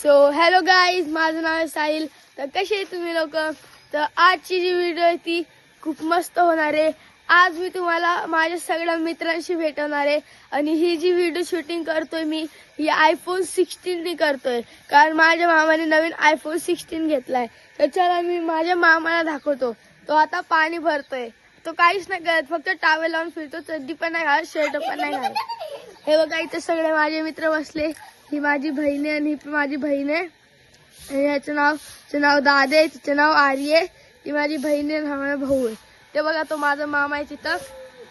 So hello guys, माझं नाव आहे साहिल. तर कसे आहे तुम्ही लोक? तर आजची जी व्हिडिओ आहे ती खूप मस्त होणार आहे. आज मी तुम्हाला माझ्या सगळ्या मित्रांशी भेटवणार आहे आणि ही जी व्हिडिओ शूटिंग करतोय मी ही iPhone 16 नी करतोय, कारण माझ्या मामाने नवीन iPhone 16 घेतलाय. तर चला मी माझ्या मामाला दाखवतो. तो आता पाणी भरतोय. तो काहीच नाही करत, फक्त टावेल लावून फिरतो. चड्डी पण नाही घालत, शर्ट पण नाही घालत. हे बघा, इथे सगळे माझे मित्र बसले. ही माझी बहीण आहे आणि ही पण माझी बहीण आहे. आणि याचं नाव दादे आहे, तिचं नाव आर्य आहे. ती माझी बहीण आहे, हा माझा भाऊ आहे. ते बघा, तो माझा मामा आहे तिथं,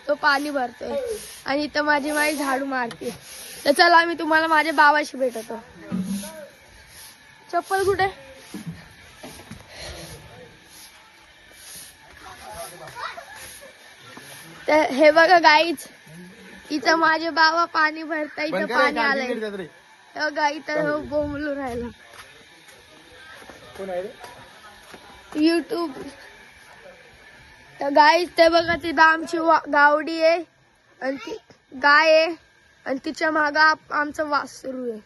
तो पाणी भरतोय आणि इथं माझी माई झाडू मारते. तर चला मी तुम्हाला माझ्या बाबाशी भेटतो. चप्पल कुठे? तर हे बघा गाईच, इथं माझे बाबा पाणी भरता. इथं पाणी आलंय. हे बघा, इथं बोंबलू राहिला. युट्यूब. तर गाईच ते बघा, ती आमची गावडी आहे आणि ती गाय आहे आणि तिच्या माग आमचं वासरू आहे.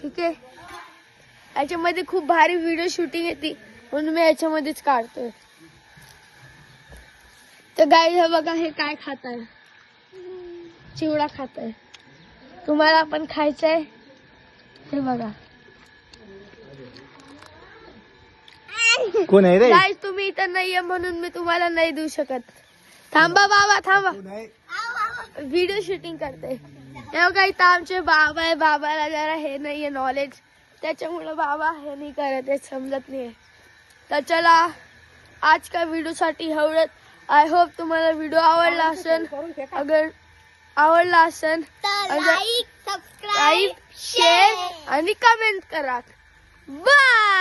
ठीक आहे, याच्यामध्ये खूप भारी व्हिडिओ शूटिंग येते म्हणून मी याच्यामध्येच काढतोय. तर गाय हे बघा, हे काय खात आहे? चिवडा खात आहे. तुम्हाला पण खायचंय? हे बघा. कोण आहे रे? गाईज, तुम्ही इथं नाहीये म्हणून मी तुम्हाला नाही देऊ शकत. थांबा बाबा, थांबा, व्हिडिओ शूटिंग करते. तेव्हा काही तर आमचे बाबा आहे. बाबाला जरा हे नाहीये नॉलेज, त्याच्यामुळे बाबा हे नाही करत आहे, समजत नाहीये. तर चला, आज का व्हिडिओ साठी एवढंच. आय होप तुम्हाला व्हिडिओ आवडला असेल. अगर आवडला असेल तर लाईक, सबस्क्राईब, शेअर आणि कमेंट करा. बाय.